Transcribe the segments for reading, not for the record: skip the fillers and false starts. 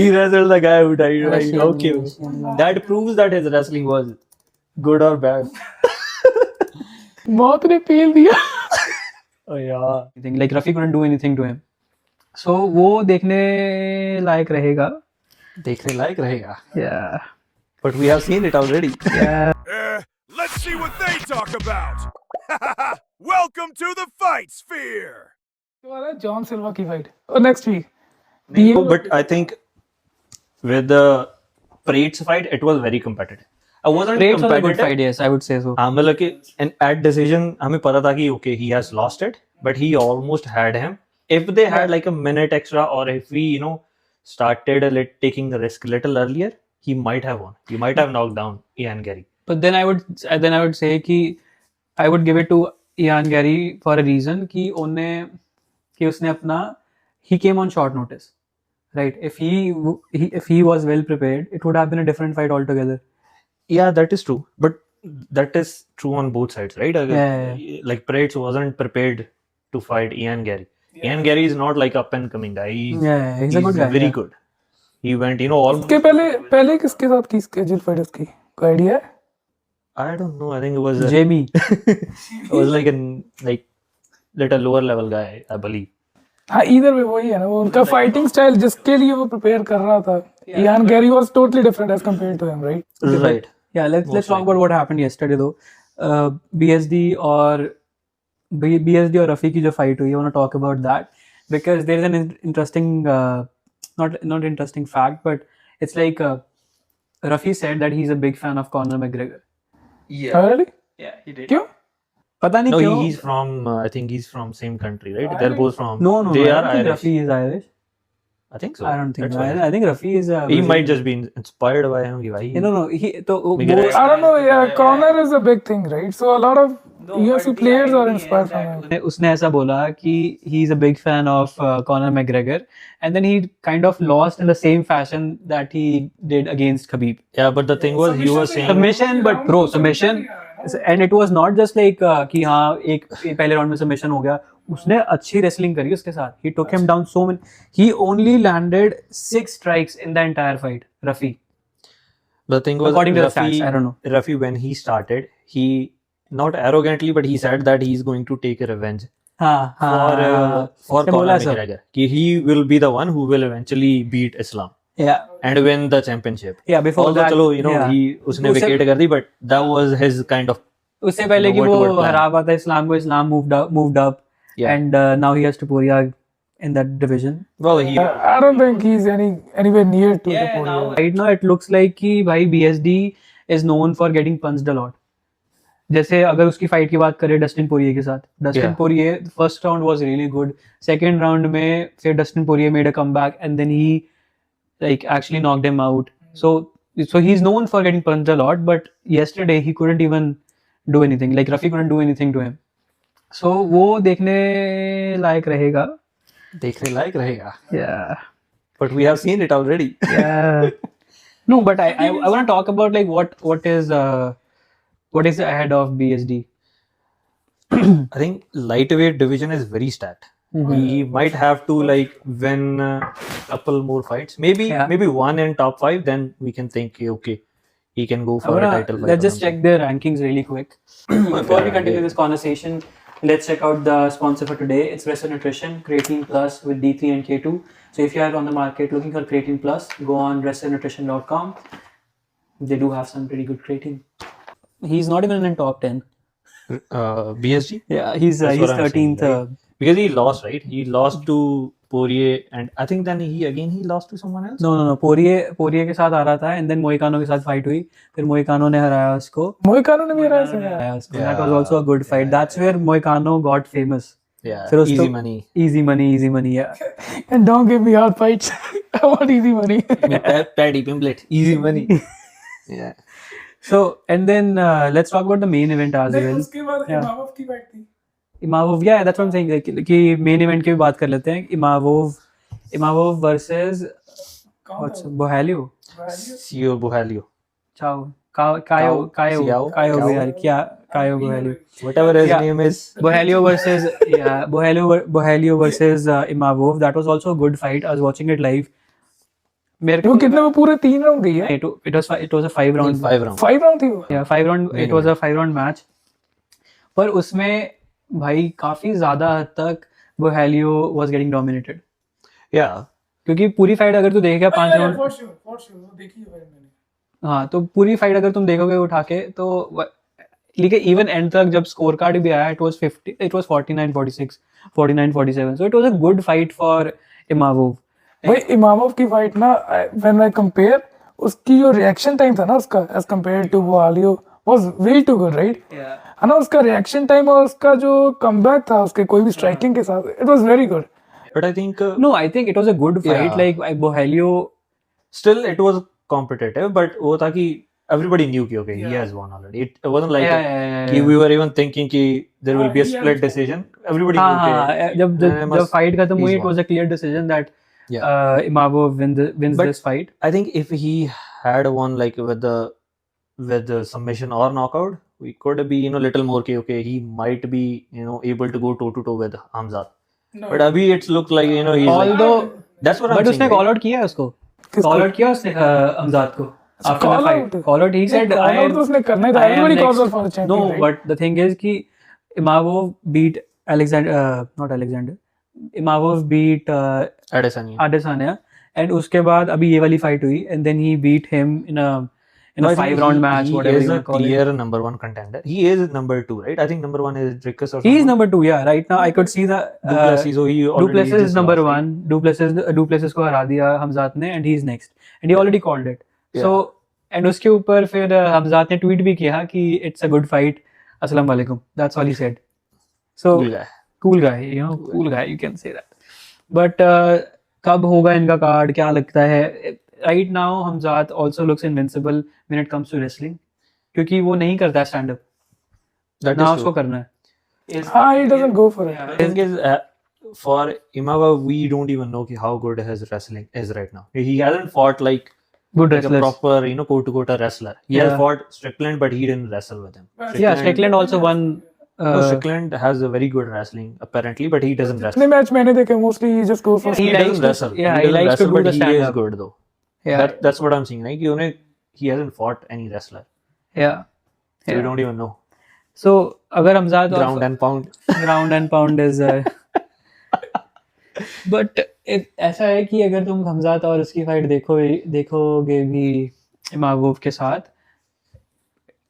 He wrestled the guy who died. Right? Russian, Okay, Russian. that proves that his wrestling was good or bad. मौत ने पेल दिया. Oh yeah. Like Rafi couldn't do anything to him. So वो देखने लायक रहेगा. देखने लायक रहेगा. Yeah. But we have seen it already. Yeah. Let's see what they talk about. Welcome to the fight sphere. तुम्हारा John Silva की fight और next week. No, but I think with the Prate's fight, it was very competitive. I wasn't Rates was a good competitive. fight, yes, I would say so. हाँ मतलब कि and at decision हमें पता था कि okay he has lost it, but he almost had him. If they had like a minute extra, or if we started taking the risk a little earlier, he might have won. He might have knocked down Ian Gary. But then I would say कि I would give it to Ian Gary for a reason कि उसने अपना he came on short notice, right? If he was well prepared, it would have been a different fight altogether. Yeah, that is true. But that is true on both sides, right? Yeah. Like Prates wasn't prepared to fight Ian Gary. Yeah. Ian Gary is not like up and coming guy. He's a good guy. Very yeah. good. He went, almost. इसके पहले किसके साथ की schedule fight उसकी? कोई idea है? I don't know. I think it was Jamie. it was like little lower level guy, I believe. हाँ, either way वही है ना, वो उनका फाइटिंग स्टाइल जिसके लिए वो प्रिपेयर कर रहा था. Ian Gary was totally different as compared to him, right? Right. Yeah, let's talk about what happened yesterday though. BSD और Rafi की जो fight हुई, I want to talk about that because there is an interesting not interesting fact, but it's like Rafi said that he's a big fan of Conor McGregor. Oh, really? Yeah, he did. क्यों? पता नहीं No, क्यों. he's from. I think he's from same country, right? They're both from. No, they I are don't think Irish. Rafi is Irish. I think so. I don't think That's so. why. I think Rafi is. He might just be inspired by him. No. He तो McGregor. I don't know. Yeah, Conor is a big thing, right? So a lot of UFC players are inspired from him. उसने ऐसा बोला कि he's a big fan of Conor McGregor, and then he kind of lost in the same fashion that he did against Khabib. Yeah, but the thing was, he was saying. Submission, but bro, submission, and it was not just like कि हाँ एक पहले round में submission हो गया. उसने अच्छी wrestling करी उसके साथ. He took him down so many. He only landed 6 strikes in the entire fight. Rafi. The thing was, According to the Rafi, stats, I don't know. Rafi, when he started, he not arrogantly, but he said that he's going to take a revenge हाँ for उसने Conor बोला ऐसा. McGregor. कि he will be the one who will eventually beat Islam Yeah. and win the championship. Yeah, before Although that, चलो, yeah. he उसने उसे- vacate कर दी, but that was his kind of. उससे पहले कि word to वो word plan. हरा पाता इस्लाम को, Islam moved up, Yeah. and now he has Topuria in that division. Well, he. I don't think he's anywhere near to the podium. Right now it looks like कि भाई BSD is known for getting punched a lot. जैसे अगर उसकी fight की बात करें Dustin Poirier के साथ, Dustin Poirier first round was really good, second round में फिर Dustin Poirier made a comeback and then he like actually knocked him out. So he's known for getting punched a lot, but yesterday he couldn't even do anything. Like Rafi couldn't do anything to him. So वो देखने लायक रहेगा. देखने लायक रहेगा. Yeah. But we have seen it already. Yeah. No, but I want to talk about like what is ahead of BSD. I think lightweight division is very stacked. He might have to like win a couple more fights. Maybe one in top 5. Then we can think okay, he can go for a title fight. Let's just check their rankings really quick. Before we continue this conversation, let's check out the sponsor for today. It's Wrestle Nutrition Creatine Plus with D3 and K2. So if you are on the market looking for Creatine Plus, go on WrestleNutrition.com. They do have some pretty good creatine. He's not even in top 10. BSG. Yeah, he's 13th. Right? Because he lost, right? He lost to Poirier, and I think then he lost to someone else. No. पोरिये के साथ आ रहा था, and then मोइकानो के साथ fight हुई, फिर मोइकानो ने हराया उसको. मोइकानो ने भी हराया उसको. That was also a good fight. That's where Moicano got famous. Yeah, फिर easy उसको- money. Easy money. Yeah. And don't give me hard fights. I want easy money. Paddy Pimblet, easy money. Yeah. So and then let's talk about the main event as well. उसके बाद इमामोव की fight थी. Imavov, yeah, that's what I'm saying. कि main event की भी बात कर लेते हैं. Imavov versus what's Bohalio. Sio Bohalio. Kayo Bohalio. Whatever his Yeah. name is. Bohalio versus Imavov. That was also a good fight. I was watching it live. मेरे वो कितने में पूरे 3 राउंड गई है? it was a 5 round 5 round. 5 round थी वो. yeah 5 round it was a 5 round match. पर उसमें भाई काफी ज्यादा हद तक वो Helio was getting dominated. Yeah. क्योंकि पूरी फाइट अगर तू देखेगा 5 राउंड, For sure, वो देखी है भाई मैंने. हाँ तो पूरी फाइट अगर तुम देखोगे उठा के तो लेकिन इवन एंड तक जब स्कोर कार्ड भी आया it was 49-46 49-47 so it was a good fight for Imavov. भाई इमामोव की फाइट ना, व्हेन आई कंपेयर उसकी जो रिएक्शन टाइम था ना उसका एज कंपेयर टू वो आलियो was way too good, right? है ना, उसका रिएक्शन टाइम और उसका जो कमबैक था उसके कोई भी स्ट्राइकिंग के साथ, it was very good. But I think No, I think it was a good fight. Yeah. Like Bohelio, still it was competitive, but वो था कि everybody knew कि okay, he has won already. It wasn't like कि we were even thinking कि there will be a split decision. Everybody knew हाँ, जब fight खत्म हुई it was a clear decision that Imavov wins But this fight. I think if he had won like with the submission or knockout, we could be little more okay, he might be able to go toe to toe with Hamzat. But abhi it's looked like he's Although that's what I'm but saying. उसने call out किया उसको, call out किया उसने हमजात को after the fight. Call out, he said call out तो उसने करना ही था. Everybody calls out for the champion. No, but the thing is कि Imavov beat Imavov beat Adesanya and उसके बाद अभी ये वाली फाइट हुई and then he beat him in a 5 round match. He whatever is you a want to call clear it. number 1 contender. He is number 2, right? I think number 1 is Dricus or He is someone. number 2, yeah. Right now I could see the Duplessis, so he already Duplessis is just number lost, 1. Duplessis को हरा दिया हमजात ने and he is next and he already called it. Yeah. So and उसके ऊपर फिर हमजात ने tweet भी किया कि it's a good fight, अस्सलाम वालेकुम. That's all he said. So Cool guy. cool guy, you can say that. But कब होगा इनका कार्ड, क्या लगता है? Right now हमजात also looks invincible when it comes to wrestling क्योंकि वो नहीं करता है stand up. That ना is उसको true. करना है. He doesn't go for it. The thing is, for Imavov, we don't even know how good his wrestling is right now. He hasn't fought like Good a wrestlers. proper, quote-to-quote wrestler. He has fought Strickland, but he didn't wrestle with him. Yeah, Strickland also won. No, Strickland has a very good wrestling apparently, but he doesn't wrestle. जितने match मैंने देखे mostly he just goes for He likes doesn't to- wrestle. yeah, he he doesn't likes to wrestle, do but the he is stand-up. good though. Yeah, That's what I'm saying. Like he hasn't fought any wrestler, yeah. so we don't even know. So अगर हमजात Ground and pound. ground and pound is but ऐसा है कि अगर तुम हमजात और उसकी fight देखोगे भी इमागोव के साथ,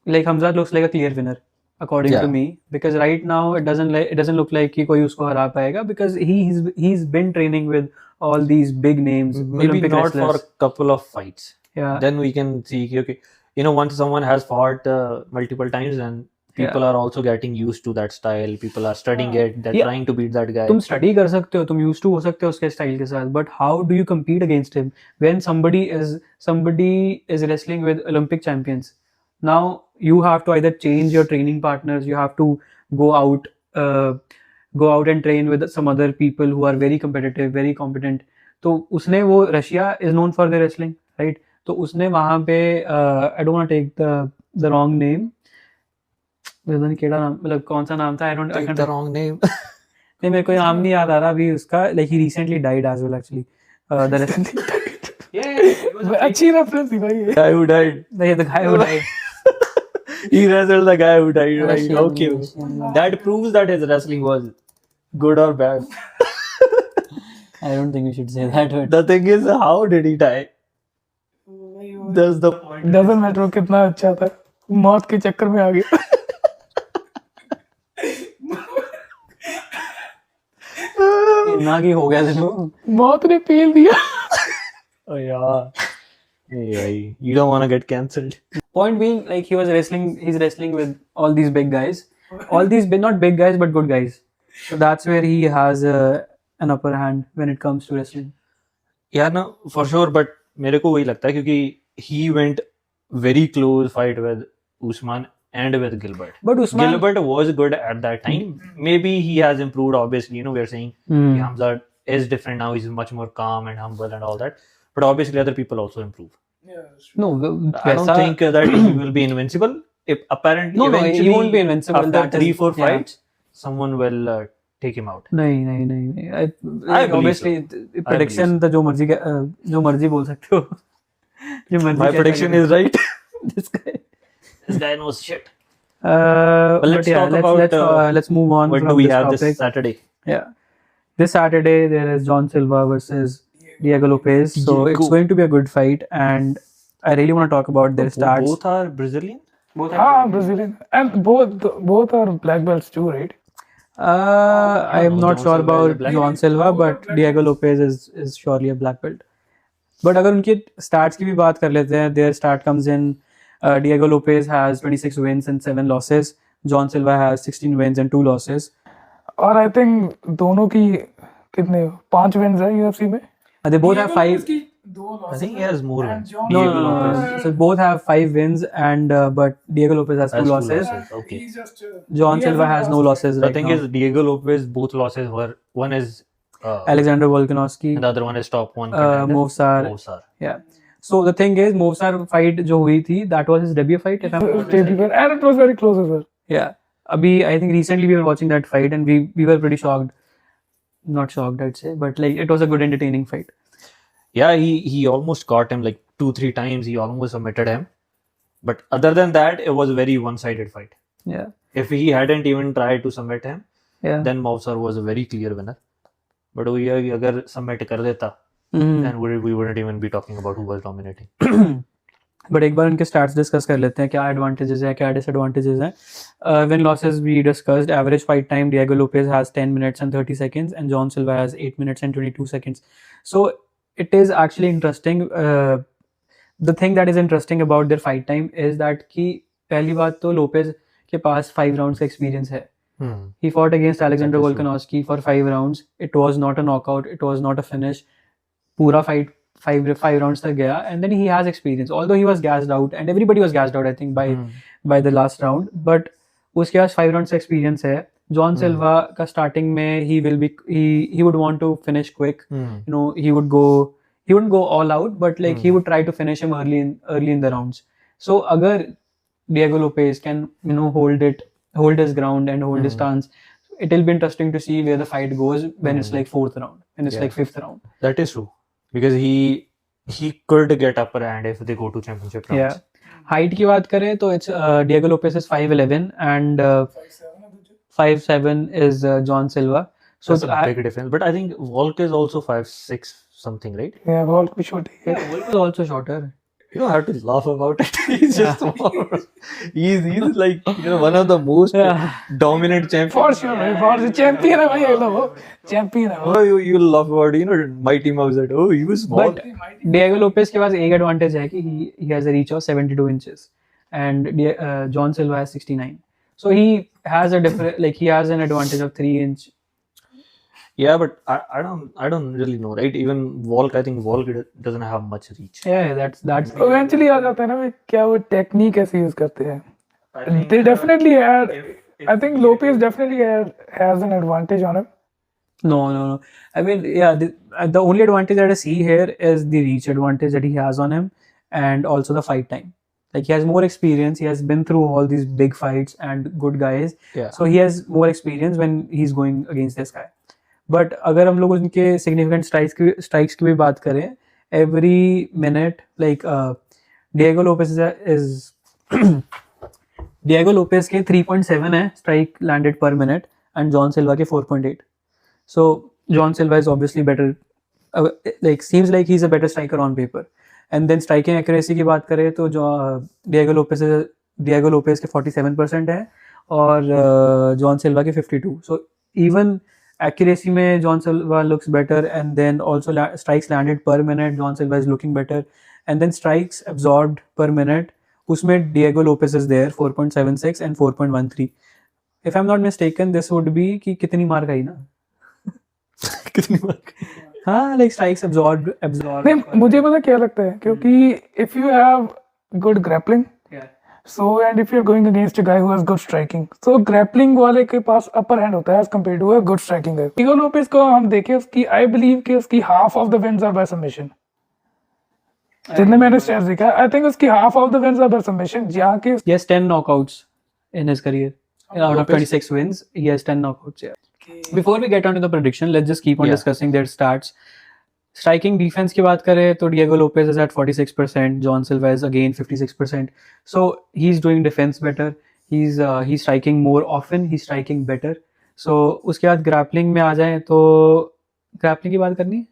like हमजात looks like a clear winner according to Yeah. me because right now it doesn't look like कि कोई उसको हरा पाएगा because he's been training with all these big names, Maybe Olympic not wrestlers. for a couple of fights. Yeah. Then we can see okay, once someone has fought multiple times, then people are also getting used to that style. People are studying it. They're Yeah. trying to beat that guy. तुम study कर सकते हो, तुम used to हो सकते हो उसके style के साथ, but how do you compete against him when somebody is wrestling with Olympic champions? Now you have to either change your training partners, you have to go out and train with some other people who are very competitive, very competent. तो उसने वो Russia is known for their wrestling, right? तो उसने वहाँ पे I don't want to take the wrong name, पता नहीं केड़ा नाम, मतलब कौन सा नाम था, I Take the wrong name. नहीं मेरे को नाम नहीं याद आ रहा अभी उसका, like he recently died as well actually. The wrestling अच्छी रेफरेंस थी भाई ये. Guy who died. the guy who died. He wrestled the guy who died. Right? Russian, Okay. Russian. That proves that his wrestling was good or bad. I don't think we should say that word. The thing is, how did he die? That's the point. Doesn't matter वो कितना अच्छा था, मौत के चक्कर में आ गया. ना की हो गया देखो. मौत ने पील दिया. Oh yeah. Hey, you don't want to get cancelled. Point being, like he's wrestling with all these big guys, all these not big guys but good guys. So that's where he has an upper hand when it comes to wrestling. Yeah, no, for sure. But मेरे को वही लगता है क्योंकि he went very close fight with Usman and with Gilbert. But Usman, Gilbert was good at that time. Maybe he has improved. Obviously, we are saying Hamza is different now. He's much more calm and humble and all that. But obviously, other people also improve. no, I don't think that he will be invincible. If apparently, No, he eventually, won't be invincible. After That is- 3-4 yeah. fights, someone will take him out. नहीं I believe obviously prediction तो जो मर्जी बोल सकते हो जो मर्जी My prediction is right. this guy This guy knows shit. but let's talk about, let's move on What from do we this have topic. this Saturday? Yeah, this Saturday there is Jean Silva versus Diego Lopez, so it's Diego. going to be a good fight, and I really want to talk about their stats. Both are Brazilian? Brazilian, and both are black belts too, right? I'm no, not Jean sure Silva is a about black Jean Silva, but Diego Lopez is surely a black belt. But अगर उनके stats की भी बात कर लेते हैं, their stat comes in. Diego Lopez has 26 wins and 7 losses. Jean Silva has 16 wins and 2 losses. और I think दोनों की कितने 5 wins है UFC में? They both have 5. I think he has more wins. No. So both have 5 wins, and but Diego Lopez has 2 Has two losses. Okay. Jean Silva has no losses The right thing now. is, Diego Lopez, both losses were, one is Alexander Volkanovski, and the other one is top one contender. Movsar. Yeah. So the thing is, Movsar fight जो हुई थी, that was his debut fight. If I'm not mistaken. And it was very close as well. Yeah. Abhi, I think recently we were watching that fight and we were pretty shocked. Not shocked, I'd say, but like it was a good entertaining fight. Yeah, he almost caught him like 2-3 times. He almost submitted him. But other than that, it was a very one-sided fight. Yeah. If he hadn't even tried to submit him, Yeah. then Movsar was a very clear winner. But वो ये है कि अगर submit कर देता, Mhm. then we wouldn't even be talking about who was dominating. But एक बार उनके stats discuss कर लेते हैं क्या एडवांटेजेस हैं क्या डिसएडवांटेजेस हैं win losses we discussed average fight time Diego Lopez has 10 minutes and 30 seconds and Jean Silva has 8 minutes and 22 seconds. So it is actually interesting. The thing that is interesting about their fight time is that कि पहली बात तो Lopez के पास 5 rounds का experience है. He fought against Alexander That is true. Volkanovski for 5 rounds. It was not a knockout. It was not a finish. पूरा fight five rounds तक गया, and then he has experience. Although he was gassed out, and everybody was gassed out, I think by the last round. But उसके पास 5 rounds experience है. Jean Silva का starting में he would want to finish quick. You know, he wouldn't go all out, but like he would try to finish him early in the rounds. So अगर Diego Lopez can hold his ground and hold his stance, it will be interesting to see where the fight goes when it's like 4th round, when it's like 5th round. That is true. Because he could get upper hand if they go to championship rounds. Yeah. Height की बात करें तो it's Diego Lopez is 5'11" and 5'7" is Jean Silva. So That's a big difference. But I think Volk is also 5'6" something, right? Yeah, Volk भी छोटी है. Volk is also shorter. You don't have to laugh about it. He's just he's like one of the most dominant champions. For sure, भाई, for sure. Champion है भाई, ये लो, champion है वो. Oh, you laugh about Mighty Mouse that he was small. But Diego Lopez के पास एक advantage है कि he has a reach of 72 inches and Jean Silva has 69. So he has a different, like he has an advantage of 3 inch. Yeah, but I don't really know, right? Even Volk, I think Volk doesn't have much reach. Yeah, that's Eventually आ जाता है ना भाई, क्या वो technique कैसे use करते हैं. They definitely had. I think Lopez definitely has an advantage on him. No. I mean, yeah, the only advantage that I see here is the reach advantage that he has on him, and also the fight time. Like he has more experience. He has been through all these big fights and good guys. Yeah. So he has more experience when he's going against this guy. But अगर हम लोग उनके significant strikes की भी बात करें, every minute like Diego Lopez is Diego Lopez के 3.7 है strike landed per minute and Jean Silva के 4.8. So Jean Silva is obviously better. Like seems like he's a better striker on paper. And then striking accuracy की बात करें तो जो Diego Lopez के 47% है और Jean Silva के 52. So even accuracy में Jean Silva looks better, and then also strikes landed per minute Jean Silva is looking better, and then strikes absorbed per minute उसमें Diego Lopez is there 4.76 and 4.13. If I'm not mistaken, this would be कि कितनी मार गई ना कितनी बार? हाँ, like strikes absorbed. नहीं, मुझे पता क्या लगता है, क्योंकि if you have good grappling, so and if you're going against a guy who has good striking, so grappling वाले के पास upper hand होता है as compared to a good striking guy. Diego Lopez को हम देखें, उसकी I believe कि उसकी half of the wins are by submission. जितने मैंने stats देखा, I think उसकी half of the wins are by submission. जहाँ के He has 10 knockouts in his career. Out of 26 wins, he has 10 knockouts. Yeah. Before we get on to the prediction, let's just keep on Yeah. discussing their stats. Striking defense की बात करें तो Diego Lopez is at 46%, John Silva is again 56%. So he's doing defense better. He's striking more often. He's striking better. So उसके बाद grappling में आ जाए तो grappling की बात करनी है?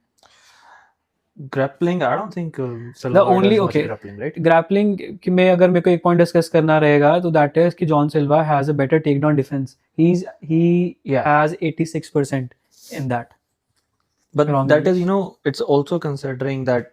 Grappling, I don't think Silva The only does much okay grappling, right? grappling कि में अगर मेरे को एक point discuss करना रहेगा तो that is कि John Silva has a better takedown defense. He Yeah. has 86% in that. But Wrong that English. is, it's also considering that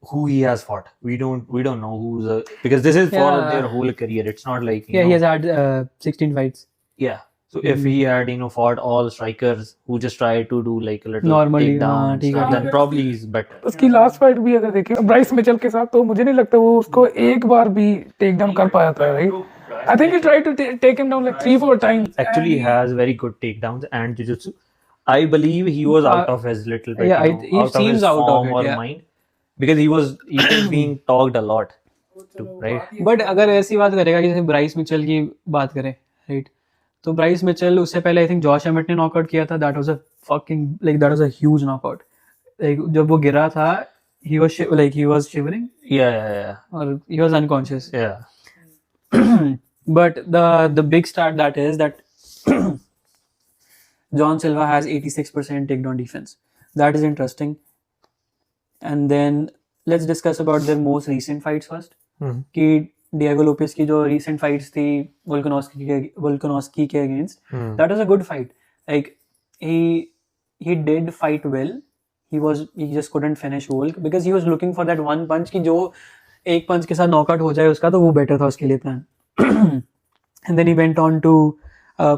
who he has fought. We don't know who's because this is for Yeah. their whole career. It's not like you Yeah, know, he has had 16 fights. yeah. So if he had fought all strikers who just try to do like a little Normally, takedowns, ठीक है. then probably he's better. उसकी last fight भी अगर देखें Bryce Mitchell के साथ तो मुझे नहीं लगता वो उसको एक बार भी टेक डाउन कर पाया था, right? I think he tried to take him down like 3-4 times. Actually, he has very good takedowns and jiu-jitsu. I believe he was out of his little bit, yeah, he out of seems his out of form it, or yeah. mind, because he was being talked a lot, too, right? But अगर ऐसी बात करेगा कि जैसे Bryce Mitchell की बात करें, right? तो ब्राइस मिचेल उससे पहले आई थिंक जॉश एमिट ने नॉकआउट किया था. That was a fucking like that was a huge knockout. Like जब वो गिरा था he was shivering Yeah. or he was unconscious. Yeah. But the big start that is that John Silva has 86% takedown defense. That is interesting. And then let's discuss about their most recent fights first. कि Diego Lopez की जो recent fights थी Volkanovski के against, that was a good fight. Like he did fight well. He just couldn't finish Volk because he was looking for that one punch कि जो एक punch के साथ knockout हो जाए उसका, तो वो better था उसके लिए plan. And then he went on to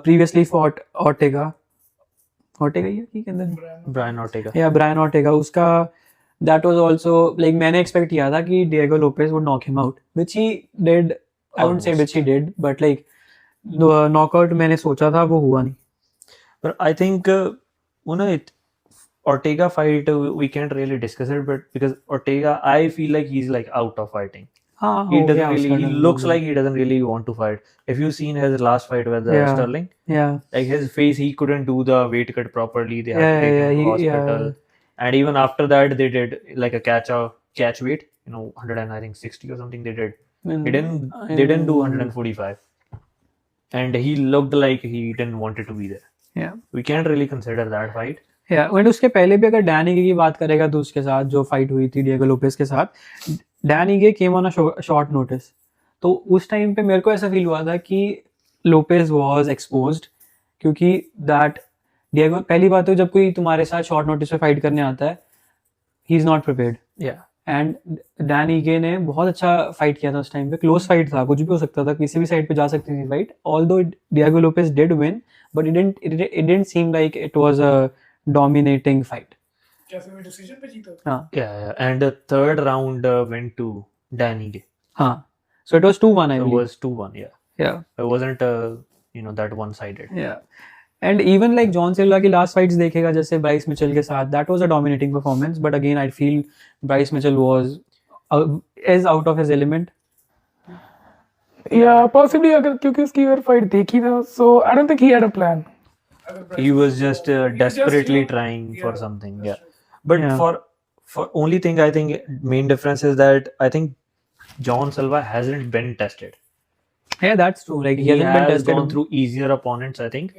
previously fought Ortega he and then Brian Ortega. yeah, Brian Ortega. उसका that was also like मैंने expect किया था कि Diego Lopez would knock him out, which he did. I wouldn't say which he did, but like the knockout मैंने सोचा था वो हुआ नहीं. But I think Ortega fight we can't really discuss it, but because Ortega, I feel like he's like out of fighting. हाँ, He हो doesn't गया really. उसका He done. looks like he doesn't really want to fight. If you've seen his last fight with Yeah. Sterling, Yeah. like his face, he couldn't do the weight cut properly. They had Yeah, to take yeah, him to he- hospital. And even after that, they did like a catch weight, 160 or something. They did. They didn't do 145, and he looked like he didn't want it to be there. Yeah. We can't really consider that fight. Yeah, and उसके पहले भी अगर Dan ईगे की बात करेगा तो उसके साथ जो फाइट हुई थी डिएगो लोपेस के साथ, Dan Ige came on a short notice. तो उस टाइम पे मेरे को ऐसा फील हुआ था कि लोपेस वाज एक्सपोज्ड, क्योंकि दैट डिएगो, पहली बात तो जब कोई तुम्हारे साथ शॉर्ट नोटिस पे फाइट करने आता है, he is not prepared. Yeah. And Dan Ige ने बहुत अच्छा फाइट किया था उस टाइम पे. क्लोज फाइट था, कुछ भी हो सकता था, किसी भी साइड पे जा सकती थी fight. Although Diego Lopez did win, but it didn't seem like it was a dominating fight. कैसे भी डिसीजन पे जीता. हाँ. Yeah. And the third round went to Danny. हाँ. So it was 2-1, I It believe. was 2-1. Yeah. Yeah. It wasn't that one-sided. Yeah. And even like John Silva की last fights देखेगा जैसे Bryce Mitchell के साथ, that was a dominating performance, but again I feel Bryce Mitchell is out of his element. Yeah, possibly अगर क्योंकि उसकी और fight देखी था, so I don't think he had a plan. He was just desperately trying for something. Yeah. But Yeah. for only thing I think main difference is that I think John Silva hasn't been tested. Yeah, that's true. Like he He hasn't been has tested. gone through easier opponents, I think.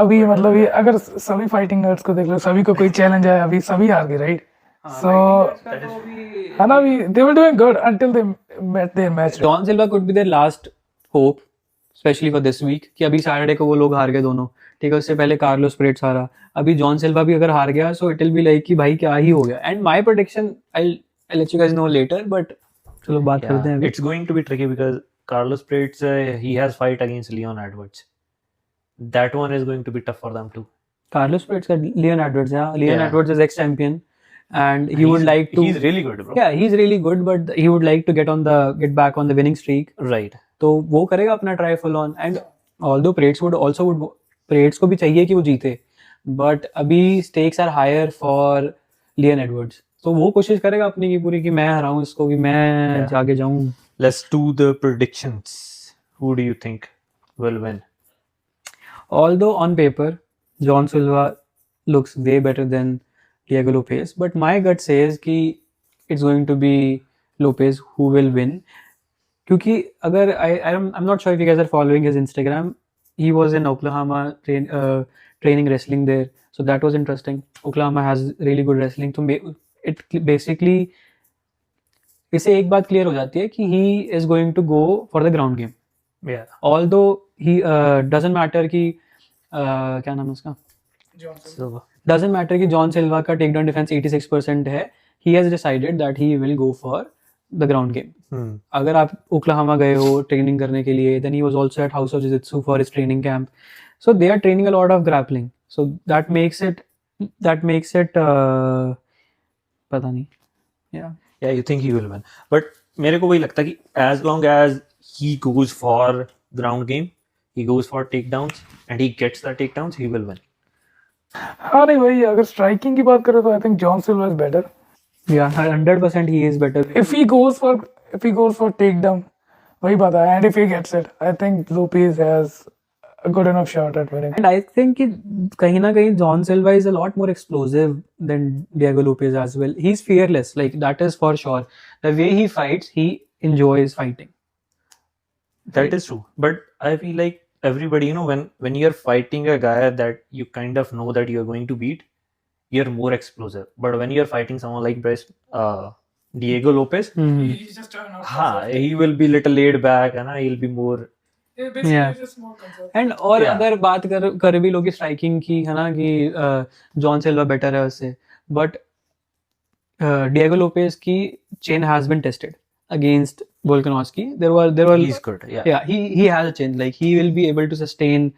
अभी मतलब ये अगर सभी fighting nerds को देख लो, सभी को कोई चैलेंज आया, अभी सभी हार गए, राइट? So है ना, अभी they were doing good until they met their match. John Silva could be their last hope, especially for this week. कि अभी सैटरडे को वो लोग हार गए दोनों, ठीक है. उससे पहले कार्लोस परेट्स हारा, अभी जॉन सिल्वा भी अगर हार गया, so it will be like कि भाई क्या ही हो गया. And my prediction, I'll let you guys know later, but चलो बात करते हैं. It's going to be tricky because Carlos Prates he has fight against Leon Edwards. That one is going to be tough for them too. Carlos Prates का Leon Edwards, yeah. Leon Yeah. Edwards is ex-champion and he would like to. He's really good, bro. Yeah, he's really good, but he would like to get back on the winning streak. Right. तो वो करेगा अपना try full on. And although Prates को भी चाहिए कि वो जीते, बट अभी stakes are higher for Leon Edwards, तो वो कोशिश करेगा अपनी की पूरी कि मैं हराऊं इसको, कि मैं आगे जाऊं. Let's do the predictions. Who do you think will win? Although on paper, John Silva looks way better than Diego Lopez, but my gut says कि it's going to be Lopez who will win. क्योंकि अगर I'm not sure if you guys are following his Instagram. He was in Oklahoma training wrestling there, so that was interesting. Oklahoma has really good wrestling, तो it basically इससे एक बात clear हो जाती है कि he is going to go for the ground game. Yeah. Although he doesn't matter कि क्या नाम है उसका, So, doesn't matter कि जॉन सिल्वा का टेक डाउन डिफेंस 86% है, he has decided that he will go for the ground game. अगर आप ओक्लाहोमा गए हो ट्रेनिंग करने के लिए, then he was also at House of Jiu-Jitsu for his training camp, so they are training a lot of grappling, so that makes it पता नहीं. yeah, you think he will win. But मेरे को वही लगता है कि as long as he goes for ground game, he goes for takedowns and he gets the takedowns, he will win. हाँ नहीं भाई, अगर स्ट्राइकिंग की बात करें तो I think John Silva is better. Yeah, 100% he is better. If he goes for takedown, वही बात है, and if he gets it, I think Lopez has a good enough shot at winning. And I think कि कहीं ना कहीं John Silva is a lot more explosive than Diego Lopez as well. He's fearless, like that is for sure. The way he fights, he enjoys fighting. That is true. But I feel like everybody, when you're fighting a guy that you kind of know that you're going to beat, you're more explosive. But when you're fighting someone like Diego Lopez, He's just trying out. he will be little laid back and he'll be more. Basically Yeah. just more conservative. And और Yeah. अगर बात कर भी लोग striking की, है ना, कि जॉन सिल्वा बेटर है उससे, बट डिएगो लोपेज की chin has been tested against Volkanovski. There were He's good. Yeah. yeah, he has a chin, like he will be able to sustain,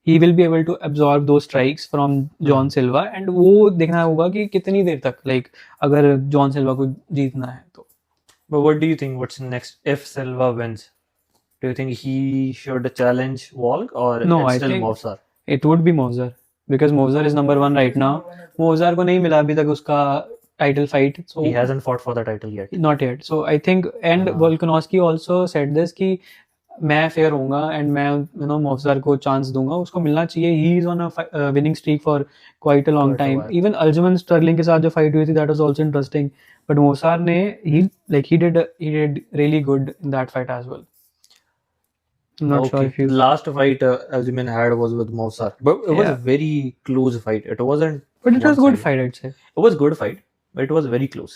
he will be able to absorb those strikes from John Silva, and वो देखना होगा कि कितनी देर तक, like अगर John सिल्वा को जीतना है तो. But what do you think? What's next if Silva wins? Do you think he should challenge Volk or No, it's I still think- Movsar? It would be Movsar, because Movsar is number 1 right now. Movsar को नहीं मिला अभी तक उसका title fight, so He hasn't fought for the title yet. not yet. So I think, and Volkanovski also said this कि मैं fair होऊंगा and मैं Movsar को चांस दूंगा, उसको मिलना चाहिए. He is on a winning streak for quite a long Quite a time. while. Even Aljamain Sterling के साथ जो fight हुई थी, that was also interesting. But Movsar ने he did really good in that fight as well. I'm not sure if you. Last fight Aljamain had was with Movsar, but it was a Yeah. very close fight. It wasn't. But it was good one-sided. fight, I'd say. It was good fight, but it was very close.